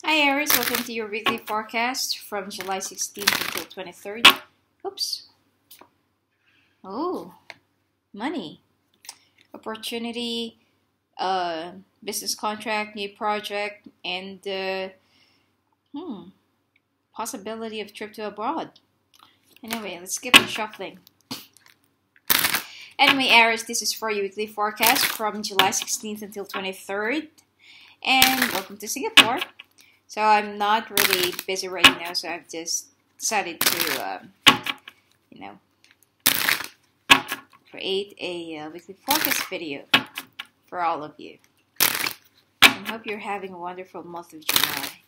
Hi Aries, welcome to your weekly forecast from July 16th until 23rd. Oops. Oh, money, opportunity, business contract, new project, and possibility of trip to abroad. Anyway, let's skip the shuffling. Anyway, Aries, this is for your weekly forecast from July 16th until 23rd. And welcome to Singapore. So I'm not really busy right now, so I've just decided to, create a weekly forecast video for all of you. I hope you're having a wonderful month of July.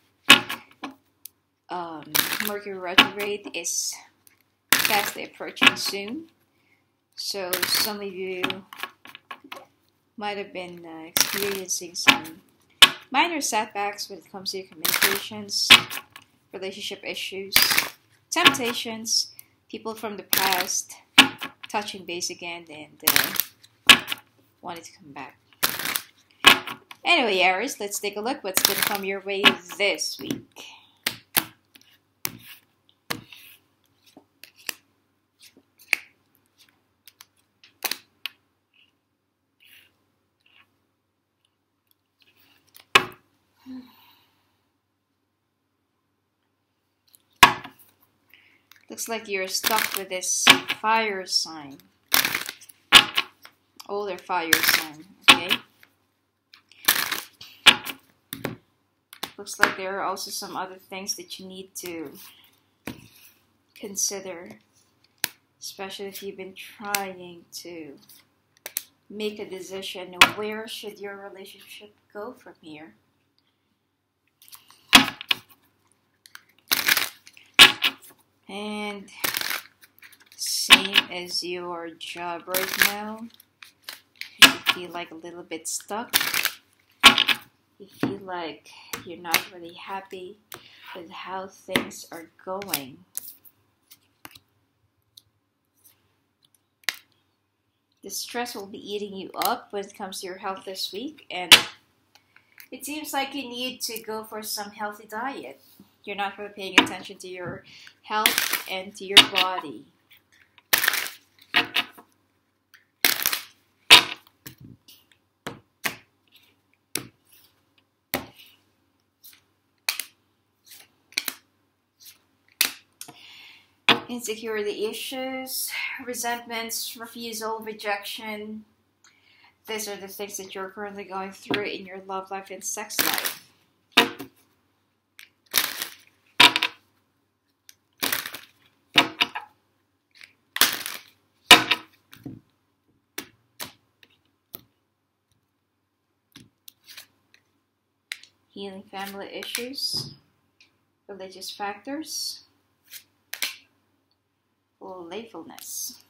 Mercury retrograde is fastly approaching soon, so some of you might have been experiencing some minor setbacks when it comes to your communications, relationship issues, temptations, people from the past touching base again and wanted to come back. Anyway, Aries, let's take a look what's going to come your way this week. Looks like you're stuck with this fire sign. Older fire sign, okay? Looks like there are also some other things that you need to consider, especially if you've been trying to make a decision. Where should your relationship go from here? And same as your job right now, you feel like a little bit stuck. You feel like you're not really happy with how things are going. The stress will be eating you up when it comes to your health this week, and it seems like you need to go for some healthy diet. You're not really paying attention to your health and to your body. Insecurity issues, resentments, refusal, rejection. These are the things that you're currently going through in your love life and sex life. Healing family issues, religious factors, playfulness.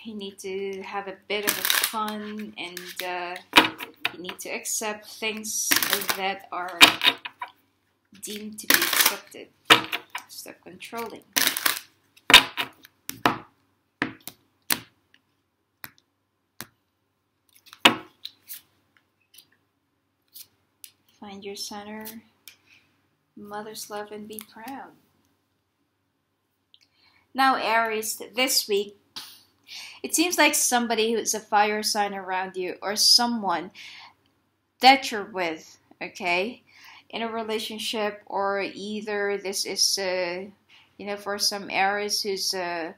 You need to have a bit of a fun, and you need to accept things that are deemed to be accepted. Stop controlling. Find your center, mother's love, and be proud. Now, Aries, this week, it seems like somebody who's a fire sign around you, or someone that you're with, okay, in a relationship, or either this is, for some Aries who's a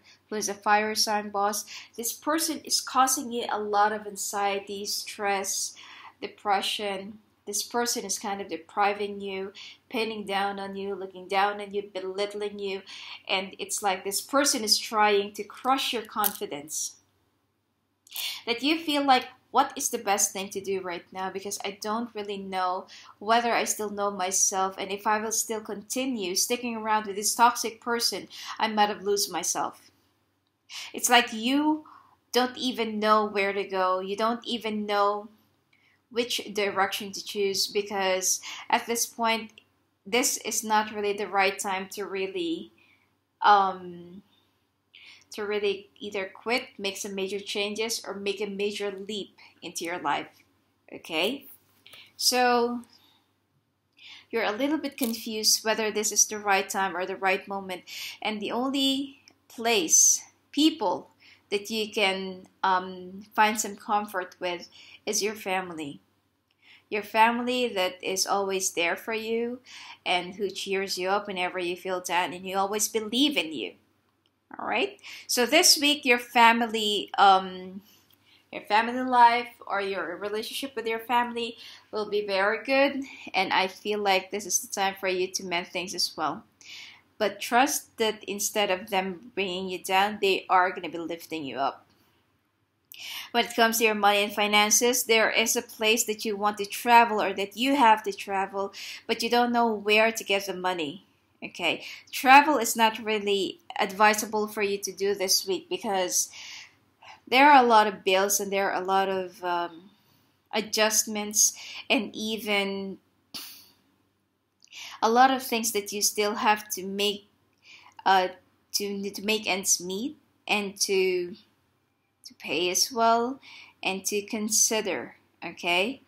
fire sign boss, this person is causing you a lot of anxiety, stress, depression. This person is kind of depriving you, pinning down on you, looking down on you, belittling you. And it's like this person is trying to crush your confidence. That you feel like, what is the best thing to do right now? Because I don't really know whether I still know myself. And if I will still continue sticking around with this toxic person, I might have lost myself. It's like you don't even know where to go. You don't even know which direction to choose, because at this point, this is not really the right time to really either quit, make some major changes, or make a major leap into your life. Okay? So you're a little bit confused whether this is the right time or the right moment. And the only place, people that you can find some comfort with is your family. Your family that is always there for you and who cheers you up whenever you feel down and you always believe in you. All right. So this week, your family life or your relationship with your family will be very good. And I feel like this is the time for you to mend things as well. But trust that instead of them bringing you down, they are going to be lifting you up. When it comes to your money and finances, there is a place that you want to travel or that you have to travel, but you don't know where to get the money. Okay, travel is not really advisable for you to do this week because there are a lot of bills and there are a lot of adjustments and even a lot of things that you still have to make to make ends meet and to pay as well and to consider. Okay,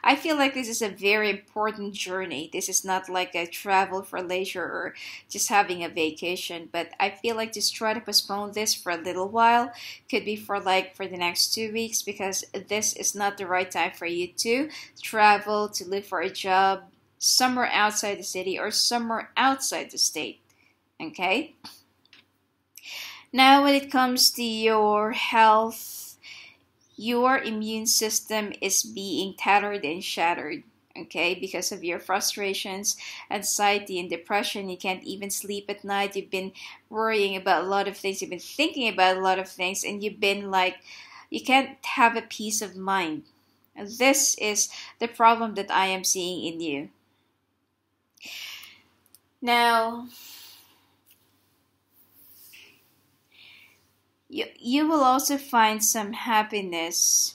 I feel like this is a very important journey. This is not like a travel for leisure or just having a vacation, but I feel like just try to postpone this for a little while. Could be for the next 2 weeks because this is not the right time for you to travel, to look for a job somewhere outside the city or somewhere outside the state. Okay? Now when it comes to your health, your immune system is being tattered and shattered, okay, because of your frustrations, anxiety, and depression. You can't even sleep at night. You've been worrying about a lot of things. You've been thinking about a lot of things, and you've been like, you can't have a peace of mind. And this is the problem that I am seeing in you. Now, you will also find some happiness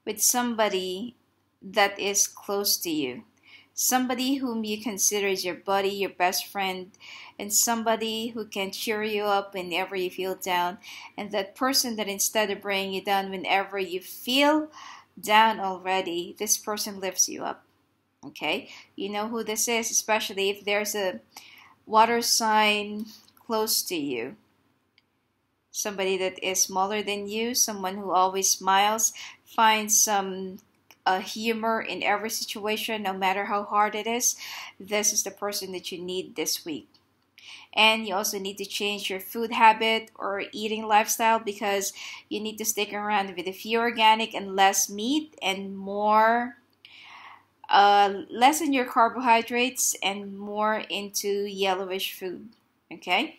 with somebody that is close to you. Somebody whom you consider as your buddy, your best friend, and somebody who can cheer you up whenever you feel down. And that person that instead of bringing you down whenever you feel down already, this person lifts you up. Okay? You know who this is, especially if there's a water sign close to you. Somebody that is smaller than you, someone who always smiles, finds some humor in every situation, no matter how hard it is. This is the person that you need this week. And you also need to change your food habit or eating lifestyle because you need to stick around with a few organic and less meat and more, lessen your carbohydrates and more into yellowish food. Okay?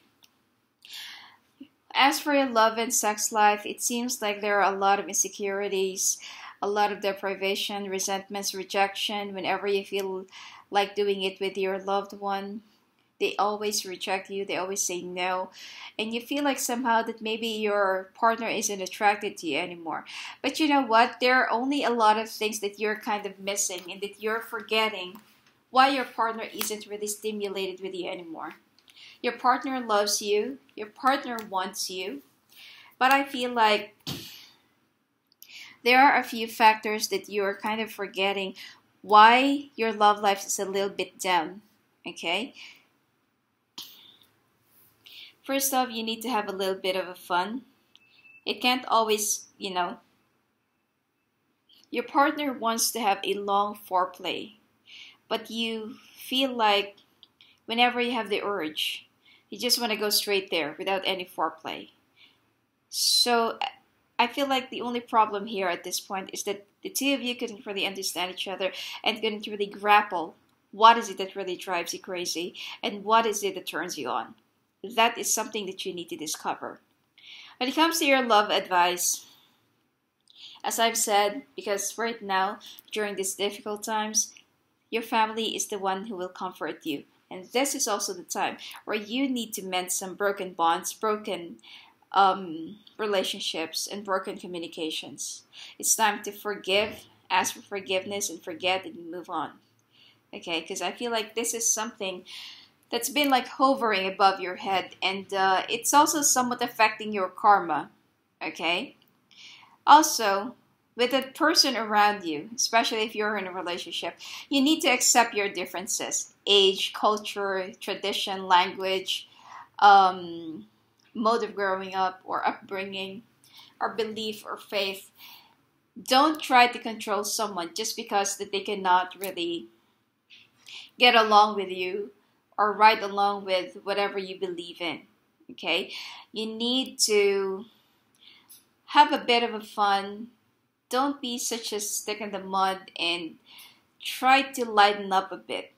As for your love and sex life, it seems like there are a lot of insecurities, a lot of deprivation, resentments, rejection. Whenever you feel like doing it with your loved one, they always reject you, they always say no, and you feel like somehow that maybe your partner isn't attracted to you anymore. But you know what? There are only a lot of things that you're kind of missing and that you're forgetting why your partner isn't really stimulated with you anymore. Your partner loves you, your partner wants you, but I feel like there are a few factors that you're kind of forgetting why your love life is a little bit down. Okay? First off, you need to have a little bit of a fun. It can't always, your partner wants to have a long foreplay, but you feel like whenever you have the urge, you just want to go straight there without any foreplay. So I feel like the only problem here at this point is that the two of you couldn't really understand each other and couldn't really grapple what is it that really drives you crazy and what is it that turns you on. That is something that you need to discover. When it comes to your love advice, as I've said, because right now, during these difficult times, your family is the one who will comfort you. And this is also the time where you need to mend some broken bonds, broken relationships, and broken communications. It's time to forgive, ask for forgiveness, and forget and move on. Okay, because I feel like this is something that's been like hovering above your head, and it's also somewhat affecting your karma. Okay? Also, with the person around you, especially if you're in a relationship, you need to accept your differences: age, culture, tradition, language, um, mode of growing up or upbringing, or belief or faith. Don't try to control someone just because that they cannot really get along with you or ride along with whatever you believe in. Okay? You need to have a bit of a fun. Don't be such a stick in the mud, and try to lighten up a bit.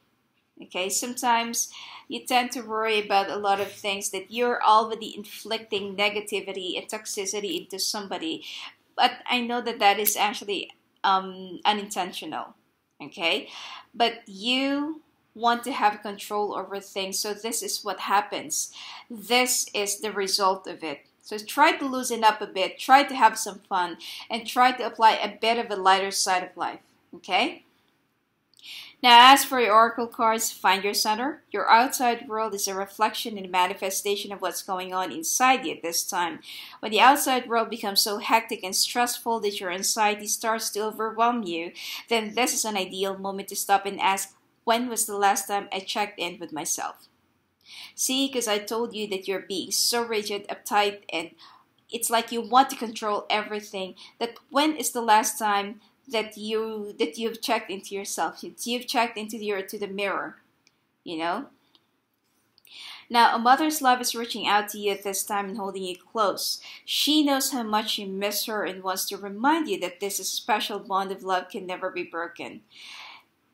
Okay? Sometimes you tend to worry about a lot of things that you're already inflicting negativity and toxicity into somebody. But I know that that is actually unintentional. Okay? But you want to have control over things, so this is what happens. This is the result of it. So try to loosen up a bit, try to have some fun, and try to apply a bit of a lighter side of life. Okay? Now, as for your oracle cards, find your center. Your outside world is a reflection and manifestation of what's going on inside you at this time. When the outside world becomes so hectic and stressful that your anxiety starts to overwhelm you, then this is an ideal moment to stop and ask, when was the last time I checked in with myself? See, because I told you that you're being so rigid, uptight, and it's like you want to control everything. That when is the last time that you've checked into yourself? You've checked into the mirror, you know? Now, a mother's love is reaching out to you at this time and holding you close. She knows how much you miss her and wants to remind you that this special bond of love can never be broken.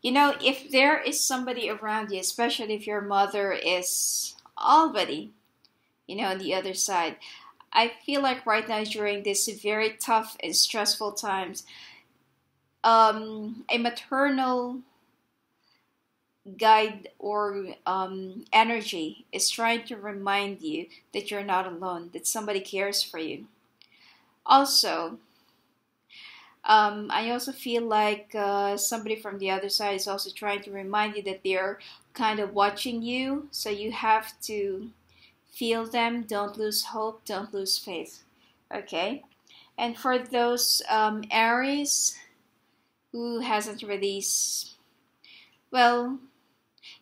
You know, if there is somebody around you, especially if your mother is already, on the other side, I feel like right now during this very tough and stressful times, a maternal guide or energy is trying to remind you that you're not alone, that somebody cares for you. Also, I also feel like somebody from the other side is also trying to remind you that they're kind of watching you. So you have to feel them. Don't lose hope. Don't lose faith. Okay? And for those Aries who hasn't really,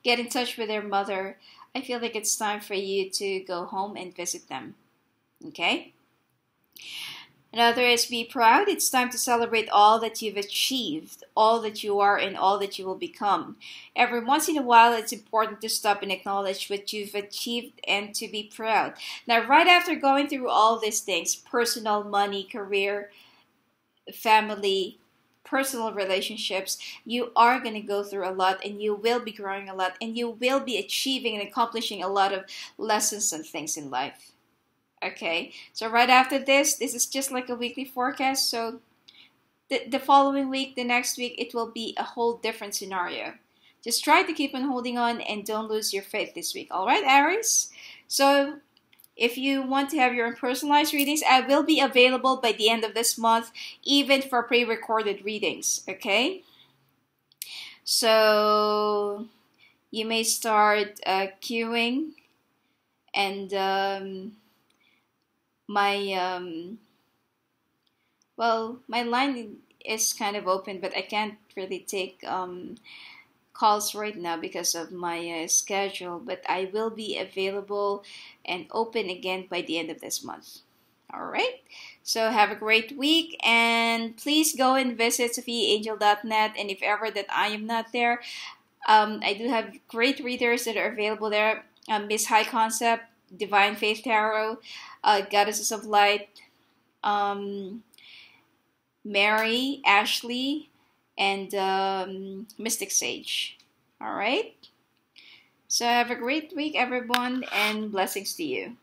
get in touch with their mother, I feel like it's time for you to go home and visit them. Okay? Another is be proud. It's time to celebrate all that you've achieved, all that you are, and all that you will become. Every once in a while, it's important to stop and acknowledge what you've achieved and to be proud. Now, right after going through all these things, personal, money, career, family, personal relationships, you are going to go through a lot, and you will be growing a lot, and you will be achieving and accomplishing a lot of lessons and things in life. Okay, so right after this is just like a weekly forecast. So the following week, the next week, it will be a whole different scenario. Just try to keep on holding on and don't lose your faith this week. All right, Aries? So if you want to have your own personalized readings, I will be available by the end of this month, even for pre-recorded readings. Okay? So you may start queuing, and my line is kind of open, but I can't really take calls right now because of my schedule, but I will be available and open again by the end of this month. All right, so have a great week, and please go and visit sophiaangel.net, and if ever that I am not there, I do have great readers that are available there. Miss High Concept, Divine Faith Tarot, Goddesses of Light, Mary, Ashley, and Mystic Sage. All right? So have a great week, everyone, and blessings to you.